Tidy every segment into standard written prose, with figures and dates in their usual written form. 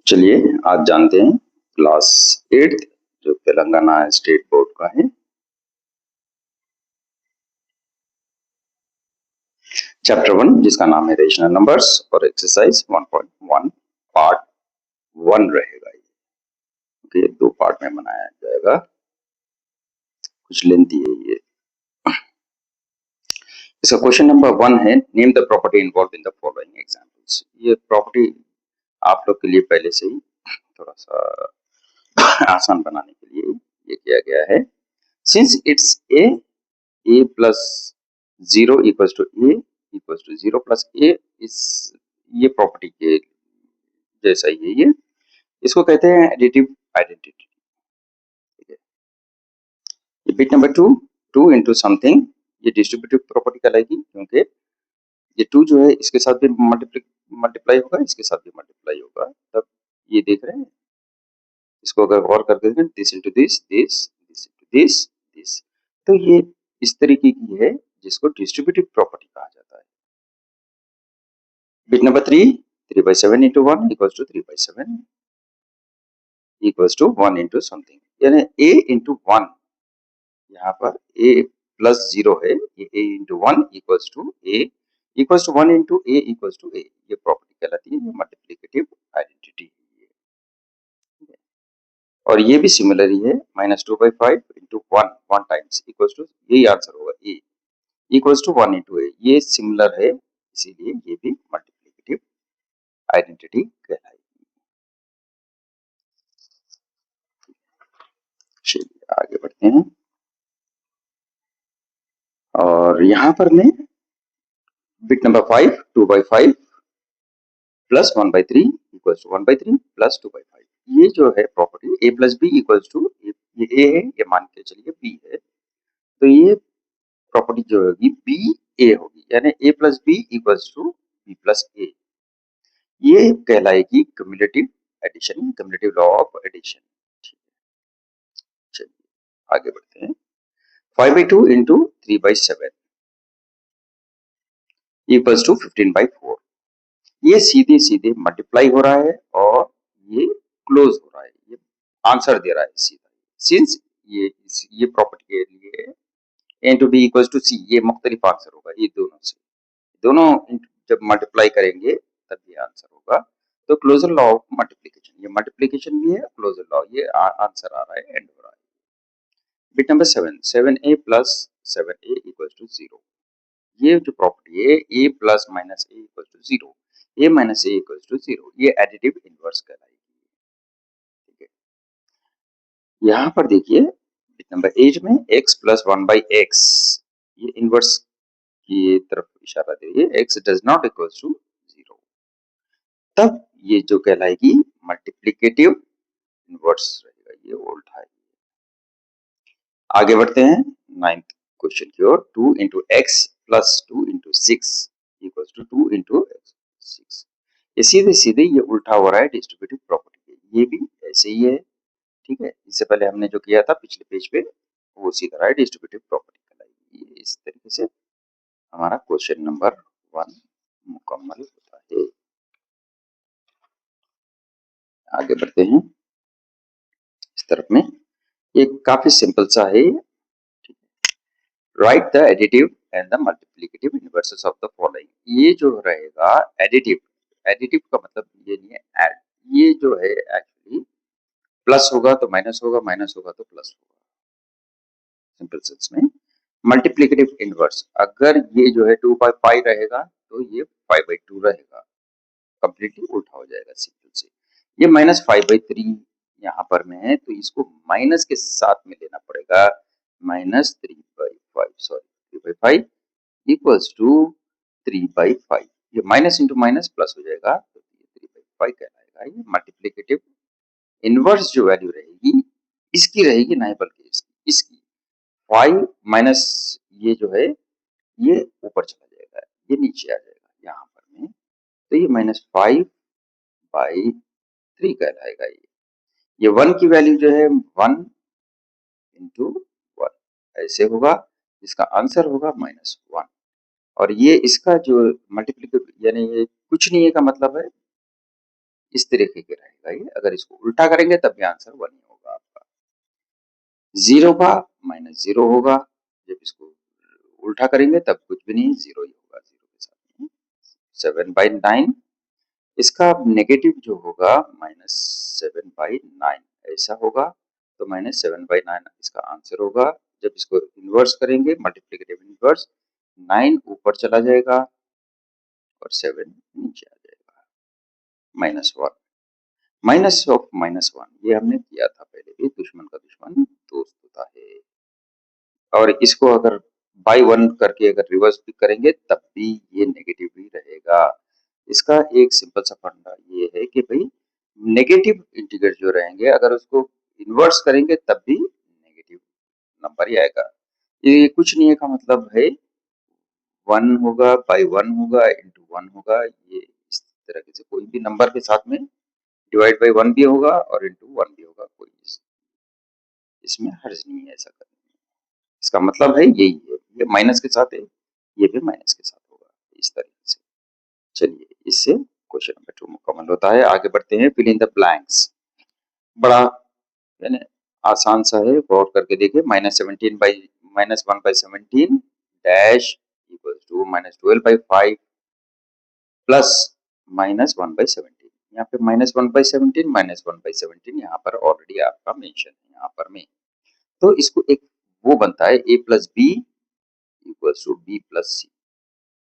चलिए आज जानते हैं क्लास 8 जो तेलंगाना स्टेट बोर्ड का है चैप्टर 1 जिसका नाम है रेशनल नंबर्स और एक्सरसाइज 1.1 पार्ट 1 रहेगा ये। ओके, दो पार्ट में बनाया जाएगा, कुछ लेंथी है ये। इसका क्वेश्चन नंबर 1 है name the property involve in the following examples. ये प्रॉपर्टी आप लोग के लिए पहले से ही थोड़ा सा आसान बनाने के लिए ये किया गया है। Since it's a plus 0 equals to a equals to 0 plus a इस ये प्रॉपर्टी के जैसा ही है ये। इसको कहते हैं एडिटिव आइडेंटिटी। ठीक है, ये बिट नंबर 2 इंटू समथिंग, ये डिस्ट्रीब्यूटिव प्रॉपर्टी कहलाएगी क्योंकि ये 2 जो है इसके साथ भी मल्टीप्लाई होगा, इसके साथ भी मल्टीप्लाई होगा। तब ये देख रहे हैं, इसको अगर गौर करके देखें, this into this, this into this, this, तो ये इस तरीके की है जिसको डिस्ट्रीब्यूटिव प्रॉपर्टी कहा जाता है। Bit number 3 by 7 into 1 equals to 3 by 7 equals to 1 into something, यानी a into 1, यहाँ पर a plus 0 है, ये a into 1 equals to a equals to 1 into a equals to a, ये प्रॉपर्टी कहलाती है, ये मल्टीप्लिकेटिव आइडेंटिटी है ये। और ये भी सिमिलर ही है, -2 by 5 into 1 times equals to, यही आंसर होगा a equals to 1 into a, ये सिमिलर है इसीलिए ये भी मल्टीप्लिकेटिव आइडेंटिटी कहलाएगी। चलिए आगे बढ़ते हैं और यहाँ पर मैं bit number 5 2 by 5 plus 1 by 3 equals to 1 by 3 plus 2 by 5, ये जो है property a plus B equals to, ये a है, ये मान के चलिए b है, तो ये प्रॉपर्टी जो होगी b a होगी, यानी a plus B equals to b plus a, ये कहलाएगी cumulative addition, cumulative law of addition. चलिए आगे बढ़ते हैं। 5 by 2 into 3 by 7 equals to 15 by 4, ये सीधे सीधे मल्टीप्लाई हो रहा है और ये क्लोज हो रहा है, ये आंसर दे रहा है सीधा। सिंस ये प्रॉपर्टी के लिए a into B equals to C, ये मुख्तलिफ आंसर होगा, ये दोनों से, दोनं जब मल्टीप्लाई करेंगे तब ये आंसर होगा। तो क्लोजर लॉ ऑफ मल्टीप्लीकेशन, ये मल्टीप्लीकेशन भी है, क्लोजर लॉ, ये आंसर आ रहा है, एंड हो रहा है। Bit number 7 plus 7a equals to 0, ये जो प्रॉपर्टी है a plus minus a equals to 0, a minus a equals to 0, ये एडिटिव इनवर्स कहलाएगी। ठीक है, यहाँ पर देखिए बिट नंबर 8 में x प्लस 1 बाई एक्स, ये इनवर्स की तरफ इशारा दे रही है, x does not equals to 0, तब ये जो कहलाएगी मल्टीप्लिकेटिव इनवर्स रहेगा, ये उल्टा है। आगे बढ़ते हैं 9th क्वेश्चन की ओर। 2 into X plus 2 into 6 equals to 2 into 6, ये सीधे सीधे ये उल्टा हो रहा है डिस्ट्रीब्यूटिव प्रॉपर्टी के, ये भी ऐसे ही है। ठीक है, इससे पहले हमने जो किया था पिछले पेज पे वो सीधा रहा है डिस्ट्रीब्यूटिव प्रॉपर्टी कहलाएगी। इस तरीके से हमारा क्वेश्चन नंबर 1 मुकम्मल होता है। आगे बढ़ते हैं इस तरफ में, ये काफी सिंपल सा है। Write the additive and the multiplicative inverses of the following, ये जो रहेगा एडिटिव, एडिटिव का मतलब ये नहीं है ऐड, ये जो है एक्चुअली प्लस होगा तो माइनस होगा, माइनस होगा तो प्लस होगा, सिंपल सेंस में। मल्टीप्लिकेटिव इनवर्स, अगर ये जो है 2 by 5 रहेगा तो ये 5 by 2 रहेगा, कंप्लीटली उल्टा हो जाएगा सिंपल से। ये -5/3 यहाँ पर में है तो इसको माइनस के साथ में लेना पड़ेगा, -3/5, सॉरी 3/5 इक्वल्स टू 3/5, ये माइनस इंटू माइनस प्लस हो जाएगा तो ये 3/5 कहलाएगा। ये मल्टीप्लिकेटिव इनवर्स जो वैल्यू रहेगी इसकी रहेगी, नहीं बल्कि इसकी 5 माइनस ये जो है ये ऊपर चला जाएगा, ये नीचे आ जाएगा यहाँ पर में, तो ये -5/3 कहलाएगा। ये 1 की वैल्यू जो है 1 इंटू 1 ऐसे होगा, इसका आंसर होगा -1, और ये इसका जो मल्टीप्लिकेटिव यानी ये कुछ नहीं है का मतलब है इस तरीके के रहेगा ये। अगर इसको उल्टा करेंगे तब भी आंसर 1 ही होगा आपका। 0 का माइनस 0 होगा, जब इसको उल्टा करेंगे तब कुछ भी नहीं, 0 ही होगा 0 के साथ में। 7/9 इसका नेगेटिव जो होगा -7/9 ऐसा होगा, तो -7/9 इसका आंसर होगा। जब इसको इन्वर्स करेंगे, मल्टीप्लिकेटिव इन्वर्स, 9 ऊपर चला जाएगा और 7 नीचे आ जाएगा। -1 माइनस ऑफ -1 ये हमने किया था पहले भी, दुश्मन का दुश्मन दोस्त होता है। और इसको अगर बाई 1 करके अगर रिवर्स भी करेंगे तब भी ये नेगेटिव ही रहेगा। इसका एक सिंपल सा फंडा ये है कि भाई नेगेटिव इंटीजर जो रहेंगे अगर उसको इन्वर्स करेंगे तब भी नेगेटिव नंबर ही आएगा। ये कुछ नहीं है का मतलब है 1 होगा बाई 1 होगा इंटू 1 होगा, ये इस तरह से कोई भी नंबर के साथ में डिवाइड बाई 1 भी होगा और इंटू 1 भी होगा, कोई इसमें हर्ज नहीं है ऐसा करने में। इसका मतलब है यही है, ये माइनस के साथ है, ये भी माइनस के साथ होगा, इस तरीके से। चलिए इससे क्वेश्चन नंबर 2 मुकम्मल होता है। आगे बढ़ते हैं, फिल इन द ब्लैंक्स। बड़ा यानी आसान सा है, गौर करके देखिए। -1/17 डैश इक्वल्स टू -12/5 प्लस -1/17। यहाँ पे -1/17 -1/17 यहाँ पर ऑलरेडी आपका मेंशन है यहाँ पर में, तो इसको एक वो बनता है a plus B equals to b plus C.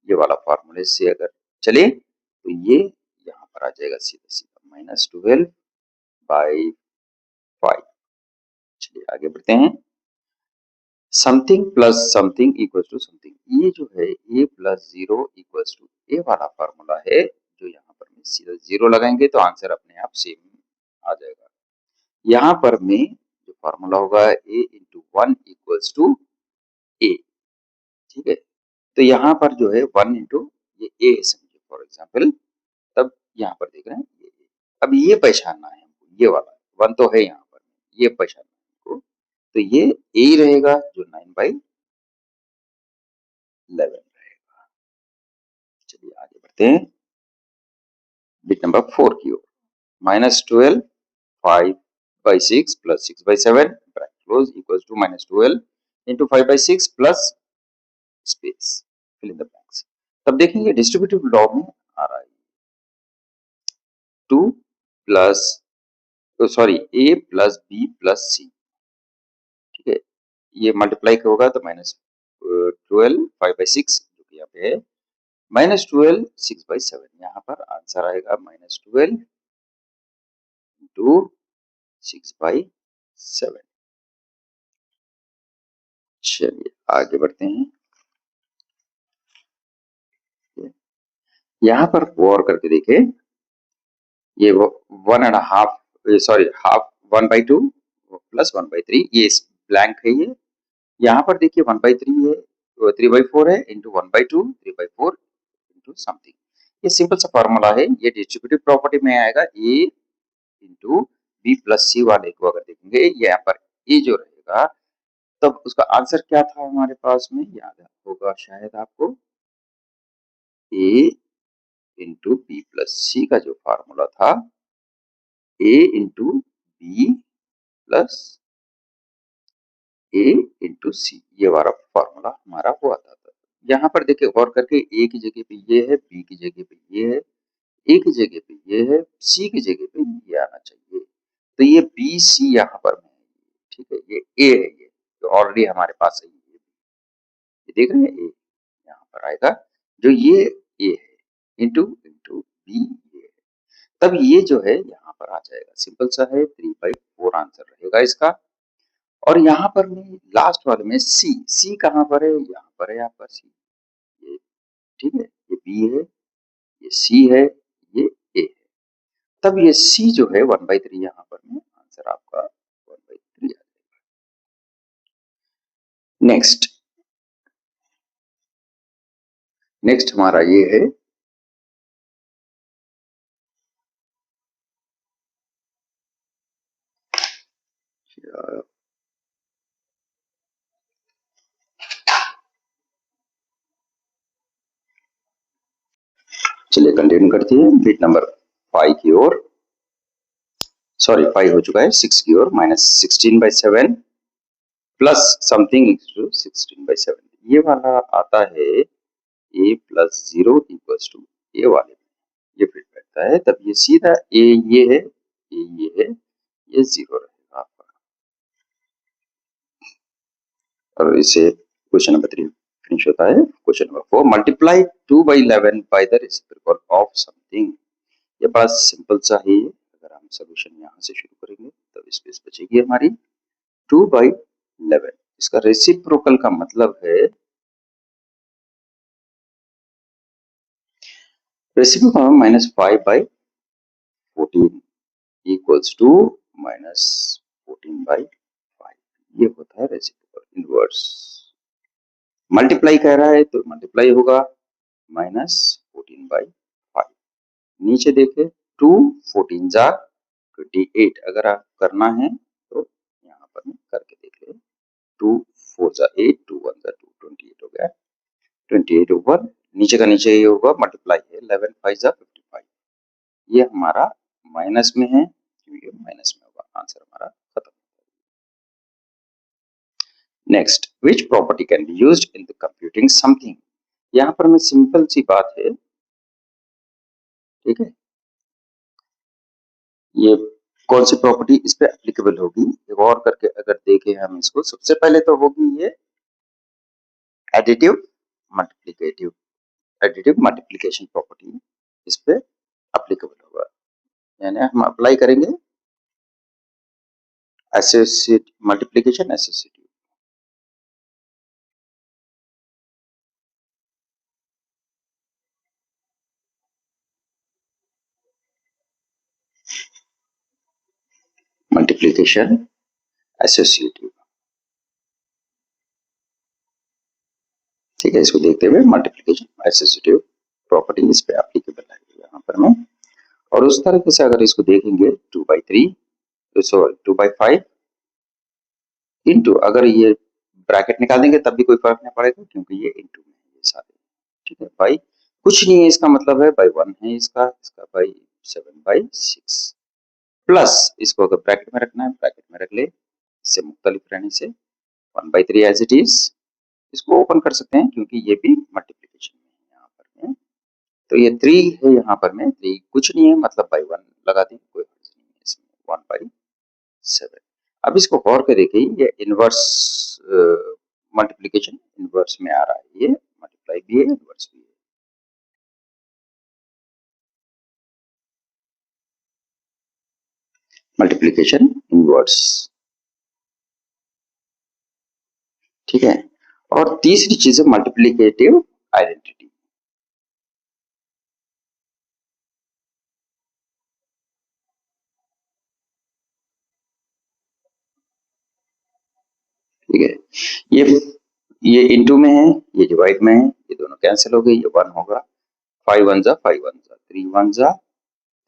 ये वाला फॉर्मूले से अगर चले तो ये यहाँ पर आ जाएगा सीधा सीधा -12/5। चलिए आगे बढ़ते हैं। Something plus something equals to something, ये जो है a plus 0 equals to A वाला फॉर्मूला है, जो यहाँ पर में सीधा 0 लगाएंगे तो आंसर अपने आप सेम आ जाएगा। यहाँ पर में जो फॉर्मूला होगा a इंटू 1 इक्वल्स टू ए, ठीक है। तो यहाँ पर जो है 1 इंटू ये ए है समझिए फॉर एग्जाम्पल, तब यहाँ पर देख रहे हैं ये। अब ये पहचानना है हमको, ये वाला 1 तो है यहाँ पर, ये पहचानना है हमको, तो ये ए ही रहेगा जो 9/11 रहेगा। चलिए आगे बढ़ते हैं बिट नंबर 4 की ओर। -12 5/6 plus 6/7 bracket close equals to -12 into 5/6 plus space fill in the blanks. तब देखेंगे डिस्ट्रीब्यूटिव लॉ में आ रहा है 2 plus sorry a plus B plus C, ठीक है। ये मल्टीप्लाई होगा तो -12 5/6 जो कि यहाँ पे है, -12 6/7, यहाँ पर आंसर आएगा -12 इंटू 6/7। चलिए आगे बढ़ते हैं। यहाँ पर गौर करके देखें, ये 1.5 सॉरी हाफ 1/2 प्लस 1/3, ये ब्लैंक है ये। यहाँ पर देखिए 1/3 है, 3/4 है इंटू 1/2 3/4 इंटू समथिंग। ये सिंपल सा फॉर्मूला है, ये डिस्ट्रीब्यूटिव प्रॉपर्टी में आएगा। ए इंटू बी प्लस सी वाले को अगर देखेंगे यहाँ पर ए जो रहेगा, तब उसका आंसर क्या था हमारे पास में, याद होगा शायद आपको, ए इंटू बी प्लस सी का जो फॉर्मूला था, ए इंटू बी प्लस ए इंटू सी, ये वाला फॉर्मूला हमारा हुआ था। यहाँ पर देखिए गौर करके, ए की जगह पे ये है, बी की जगह पे ये है, ए की जगह पे ये है, सी की जगह पे ये आना चाहिए। तो ये बी सी यहाँ पर है, ठीक है। ये ए है, ये तो ऑलरेडी हमारे पास है, ये देख रहे हैं ए यहाँ पर आएगा, जो ये ए है इंटू इंटू बी ये है, तब ये जो है यहाँ पर आ जाएगा। सिंपल सा है, 3/4 आंसर रहेगा इसका। और यहाँ पर में लास्ट वाले में सी, सी कहाँ पर है, यहाँ पर है आपका सी, ये ठीक है, ये बी है, ये सी है, ये ए है, तब ये सी जो है 1/3 यहाँ पर में आंसर आपका 1/3 आ जाएगा। नेक्स्ट नेक्स्ट हमारा ये है चलिए कंटिन्यू करती है बिट नंबर 5 की ओर। सॉरी 5 हो चुका है, 6 की ओर माइनस 16/7 प्लस समथिंग इंटू 16/7, ये वाला आता है a प्लस 0 इक्वल्स टू ए वाले में, ये फिट बैठता है, तब ये सीधा a ये है, a ये है, ये 0 रहेगा आपका। और इसे क्वेश्चन नंबर 3 फिनिश होता है। Question number 4, multiply 2/11 by the reciprocal of something. ये बड़ा सिंपल सा है, अगर हम सोल्यूशन यहाँ से शुरू करेंगे तब स्पेस बचेगी हमारी। 2/11 इसका रेसिप्रोकल का मतलब है, रेसिप्रोकल -5/14 इक्वल्स टू -14/5, ये होता है रेसिप्रोकल इनवर्स। मल्टीप्लाई कह रहा है तो मल्टीप्लाई होगा -14/5। नीचे देखे 2 14 जा 28, अगर आप करना है तो यहाँ पर करके देख ले। 2 4 जा 8, 2 1 जा 2, 28 हो गया। 28 ऊपर नीचे का नीचे ये होगा, मल्टीप्लाई है 11 5 जा 55, ये हमारा माइनस में है, क्योंकि माइनस में होगा, आंसर हमारा खत्म। Next, which property can be used in the computing something. यहाँ पर में सिंपल सी बात है, ठीक है, ये कौन सी प्रॉपर्टी इस पे एप्लीकेबल होगी, गौर करके अगर देखें हम इसको, सबसे पहले तो होगी ये additive multiplicative, additive multiplication property इस पे एप्लीकेबल होगा, यानी हम अप्लाई करेंगे associate multiplication associative. Multiplication associative, ठीक है, इसको देखते हुए मल्टीप्लिकेशन एसोसिएटिव प्रॉपर्टी इस पे एप्लीकेबल है यहाँ पर में। और उस तरीके से अगर इसको देखेंगे 2/3 सॉरी 2/5 इंटू, अगर ये ब्रैकेट निकाल देंगे तब भी कोई फर्क नहीं पड़ेगा, क्योंकि ये इंटू में है ये सारे, ठीक है। बाई कुछ नहीं है, इसका मतलब है बाई 1 है, इसका बाई 7/6 प्लस, इसको अगर ब्रैकेट में रखना है ब्रैकेट में रख ले, इससे मुख्तलिफ रहने से 1/3 एज इट इज, इसको ओपन कर सकते हैं क्योंकि ये भी मल्टीप्लिकेशन में है यहाँ पर में। तो ये 3 है यहाँ पर में, 3 कुछ नहीं है, मतलब बाई 1 लगा देंगे, कोई हर्ज नहीं है इसमें, 1/7। अब इसको गौर कर देखिए, ये इनवर्स मल्टीप्लिकेशन इनवर्स में आ रहा है, ये मल्टीप्लाई भी है इनवर्स भी है। मल्टीप्लिकेशन इनवर्स, ठीक है। और तीसरी चीज है मल्टीप्लिकेटिव आइडेंटिटी, ठीक है। ये इनटू में है, ये डिवाइड में है, ये दोनों कैंसिल हो गए, ये 1 होगा, 5 1 जा 5 1 जा 3 1 जा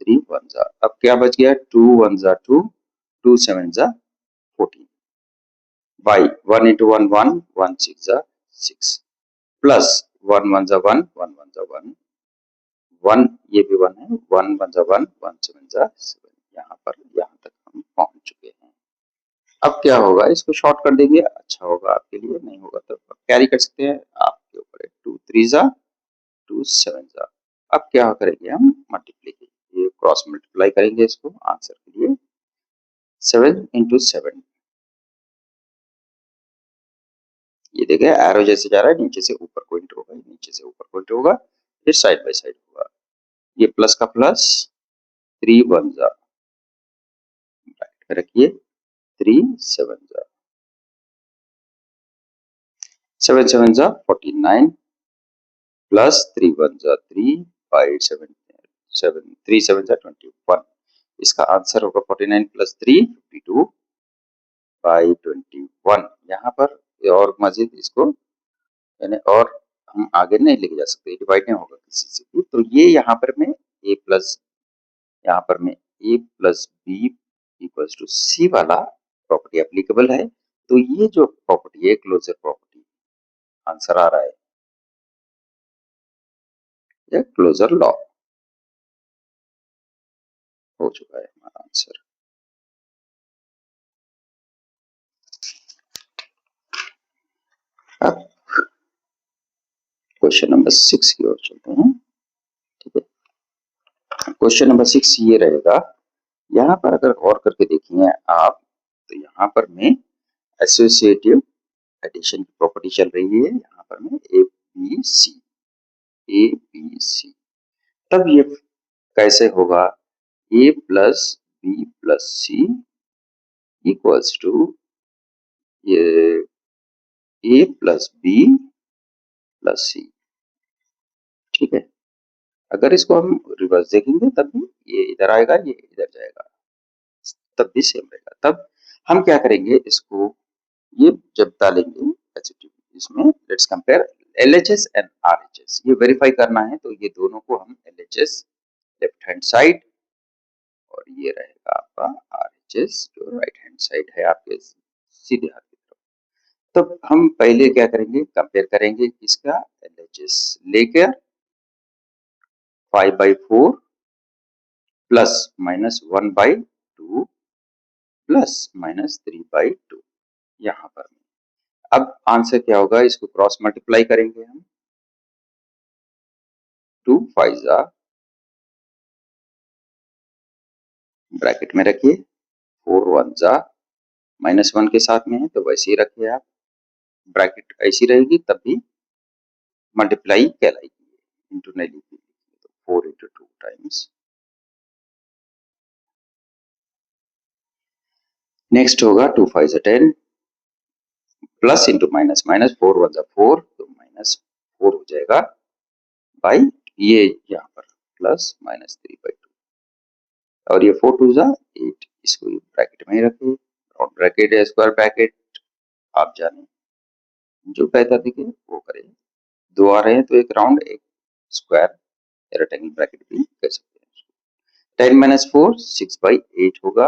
3 1 जा, अब क्या बच गया, 2 1 जा 2, 2 7 जा 14, बाई 1 into 1 1, 1 6 जा 6 प्लस 1 1 जा 1, 1 1 जा 1, 1 ये भी 1 है, 1 1 जा 1, 1 7 जा 7, यहाँ पर यहाँ तक हम पहुंच चुके हैं। अब क्या होगा, इसको शॉर्ट कर देंगे, अच्छा होगा आपके लिए, नहीं होगा तो कैरी कर सकते हैं, आपके ऊपर है। 2 3 जा 2 7 जा, अब क्या करेंगे हम, मल्टीप्लाई, ये क्रॉस मल्टीप्लाई करेंगे इसको आंसर के लिए, 7 into 7, ये देखिए एरो जैसे जा रहा है, नीचे से ऊपर पॉइंट होगा, नीचे से ऊपर पॉइंट होगा, फिर साइड बाय साइड होगा, ये प्लस का प्लस, 3 1 जा, रखिए 3 7 जा, 7 7 जा 49 प्लस 3 1 जा 3 5 7 7 3 7 जा 21, इसका आंसर होगा 49 प्लस 3 52 बाई 21। यहाँ पर और मजीद इसको यानी और हम आगे नहीं लेके जा सकते, डिवाइड नहीं होगा किसी से भी, तो ये यहाँ पर में a प्लस, यहाँ पर में a plus B equals to C वाला प्रॉपर्टी एप्लीकेबल है। तो ये जो प्रॉपर्टी है क्लोजर प्रॉपर्टी, आंसर आ रहा है ये क्लोजर लॉ हो चुका है हमारा आंसर। अब क्वेश्चन नंबर 6 की ओर चलते हैं। ठीक है, क्वेश्चन नंबर 6 ये रहेगा। यहाँ पर अगर गौर करके देखिए आप, तो यहाँ पर में एसोसिएटिव एडिशन की प्रॉपर्टी चल रही है। यहाँ पर में ए बी सी, तब ये कैसे होगा? A plus B plus C equals to ये A plus B plus C. ठीक है, अगर इसको हम रिवर्स देखेंगे तब भी ये इधर आएगा, ये इधर जाएगा, तब भी सेम रहेगा। तब हम क्या करेंगे, इसको ये जब डालेंगे इसमें, let's compare LHS and RHS, ये वेरीफाई करना है। तो ये दोनों को हम LHS लेफ्ट हैंड साइड और ये रहेगा आपका RHS जो राइट हैंड साइड है आपके सीधे हाथ की तरफ। तो हम पहले क्या करेंगे, कंपेयर करेंगे इसका LHS लेकर 5/4 प्लस माइनस 1/2 प्लस माइनस 3/2 यहाँ पर। अब आंसर क्या होगा, इसको क्रॉस मल्टीप्लाई करेंगे हम। 2 5 जा, ब्रैकेट में रखिए, 4 1 जा, -1 के साथ में है तो वैसे ही रखिए आप, ब्रैकेट ऐसी रहेगी तब भी मल्टीप्लाई कहलाएगी, इंटू नहीं लिखिए, तो 4 × 2 टाइम्स। नेक्स्ट होगा 2 5 जा 10 प्लस इंटू माइनस, माइनस 4 1 जा 4 तो -4 हो जाएगा बाई ये यहाँ पर प्लस -3/2 और ये 4 2 जा 8, इसको ब्रैकेट में ही रखिए, राउंड ब्रैकेट या स्क्वायर ब्रैकेट आप जाने, जो बेहतर दिखे वो करें। दो आ रहे हैं तो एक राउंड एक स्क्वायर रेक्टेंगल ब्रैकेट भी कह सकते हैं। 10 - 4 6/8 होगा,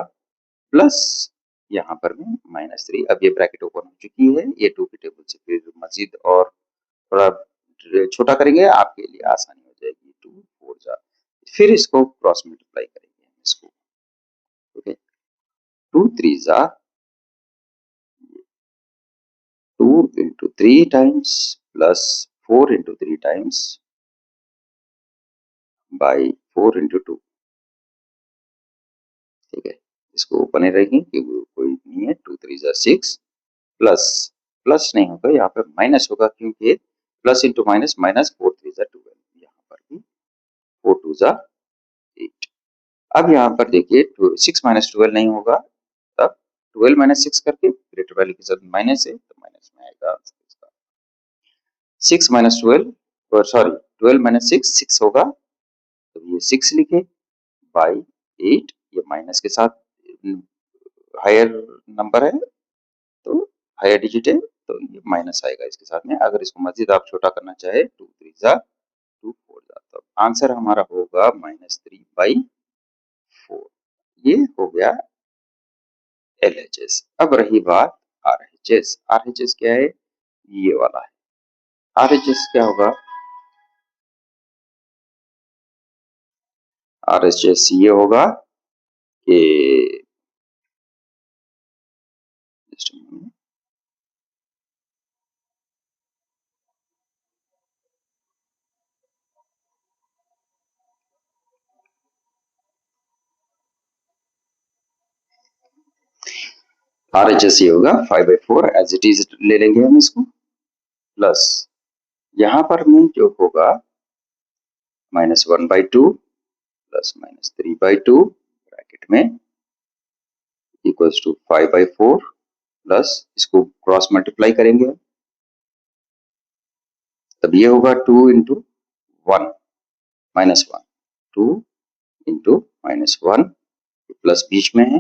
प्लस यहाँ पर में -3। अब ये ब्रैकेट ओपन हो चुकी है, ये 2 की टेबल से फिर मजीद और थोड़ा छोटा करेंगे, आपके लिए आसानी हो जाएगी। 2 4 जा, फिर इसको क्रॉस मल्टीप्लाई करेंगे हम इसको। ओके, 2 3 जा 2 × 3 टाइम्स प्लस 4 × 3 टाइम्स बाई 4 × 2। ठीक है, इसको ओपन ही रखें क्योंकि कोई नहीं है। 2 3 जा 6 प्लस, प्लस नहीं होगा यहाँ पर माइनस होगा, क्योंकि प्लस इंटू माइनस, माइनस 4 3 जा 12, यहाँ पर भी 4 2 जा 8। अब यहाँ पर देखिए 6 - 12 नहीं होगा, तब 12 - 6 करके ग्रेटर वैल्यू के साथ माइनस है तो माइनस में आएगा। 6 - 12 सॉरी 12 - 6 6 होगा, तो ये 6 लिखे बाई 8, ये माइनस के साथ हायर नंबर है तो हायर डिजिट है तो ये माइनस आएगा इसके साथ में। अगर इसको मजीद आप छोटा करना चाहे 2 3 जा 2 4 जा, तो आंसर हमारा होगा -3/4। ये हो गया LHS। अब रही बात RHS। RHS क्या है, ये वाला है। RHS क्या होगा, RHS ये होगा कि RHS ये होगा 5/4 एज इट इज ले लेंगे हम इसको, प्लस यहाँ पर में जो होगा -1/2 प्लस -3/2 ब्रैकेट में इक्वल्स टू 5/4 प्लस इसको क्रॉस मल्टीप्लाई करेंगे, तब ये होगा 2 × 1 -1 2 × -1 प्लस बीच में है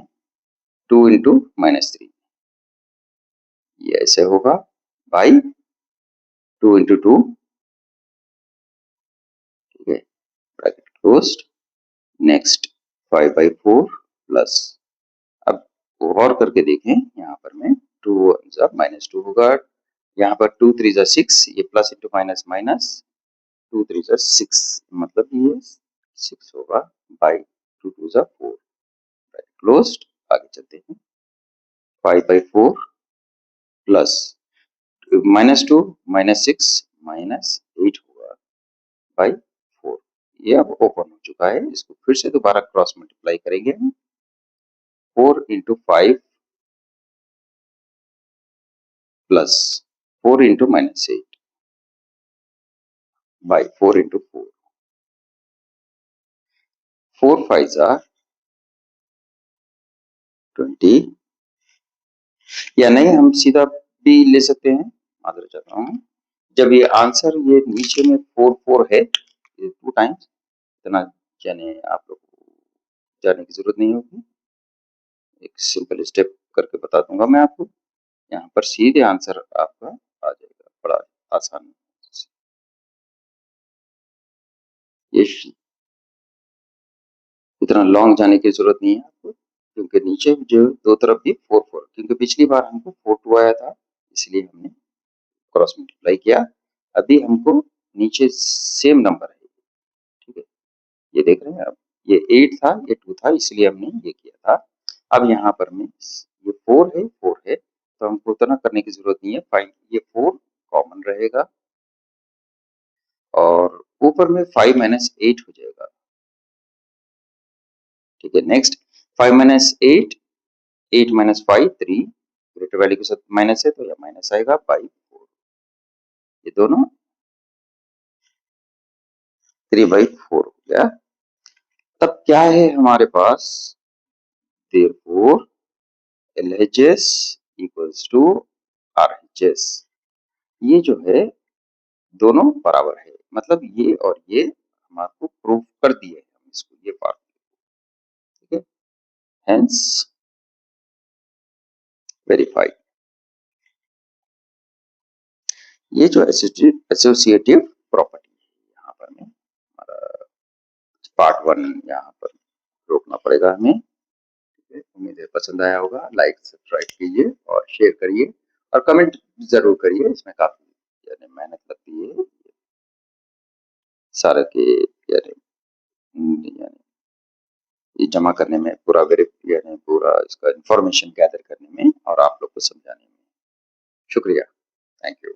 2 × -3, ये ऐसे होगा बाई 2 × 2। ठीक है, ब्रैकेट क्लोज्ड। नेक्स्ट 5/4 प्लस, अब और करके देखें यहाँ पर में 2 -2 होगा, यहाँ पर 2 3 जा 6, ये प्लस इंटू माइनस माइनस 2 3 जा 6, मतलब ये 6 होगा बाई 2 2 जा 4, क्लोज्ड। आगे चलते हैं 5/4 प्लस -2 -6 -8 होगा बाई 4। ये अब ओपन हो चुका है। इसको फिर से दोबारा क्रॉस मल्टीप्लाई करेंगे हम। 4 into 5 plus 4 into -8 by 4 into 4। 4 5 are 20, या नहीं हम सीधा भी ले सकते हैं। मात्र चाहता हूँ जब ये आंसर ये नीचे में 4 4 है, ये 2 टाइम्स, इतना यानी आप लोग को जाने की जरूरत नहीं होगी। एक सिंपल स्टेप करके बता दूंगा मैं आपको। यहाँ पर सीधे आंसर आपका आ जाएगा बड़ा आसान। ये इतना लॉन्ग जाने की जरूरत नहीं है आपको, क्योंकि नीचे जो दो तरफ भी 4 4, क्योंकि पिछली बार हमको 4 2 आया था, इसलिए हमने क्रॉस मल्टीप्लाई किया। अभी हमको नीचे सेम नंबर है, ठीक है, ये देख रहे हैं आप, ये 8 था, ये 2 था, इसलिए हमने ये किया था। अब यहाँ पर में ये 4 है, तो हमको उतना करने की जरूरत नहीं है। फाइंड, ये 4 कॉमन रहेगा और ऊपर में 5 -8 हो जाएगा, ठीक है। नेक्स्ट 5 -8, 8 -5 3, ग्रेटर वैल्यू के साथ माइनस है तो यह माइनस आएगा बाई 4। ये दोनों 3/4 हो गया। तब क्या है हमारे पास, therefore LHS equals to RHS। ये जो है दोनों बराबर है, मतलब ये और ये हम आपको प्रूव कर दिए हम इसको, ये फार्मूला, ठीक है, हेंस वेरीफाइड। ये जो एसोसिएटिव प्रॉपर्टी है, यहाँ पर में हमारा पार्ट 1 यहाँ पर रोकना पड़ेगा हमें। उम्मीद है पसंद आया होगा। लाइक सब्सक्राइब कीजिए और शेयर करिए और कमेंट जरूर करिए। इसमें काफी यानी मेहनत लगती है सारे के यानी ये जमा करने में, पूरा यानी पूरा इसका इंफॉर्मेशन गैदर करने में और आप लोग को समझाने में। शुक्रिया, थैंक यू।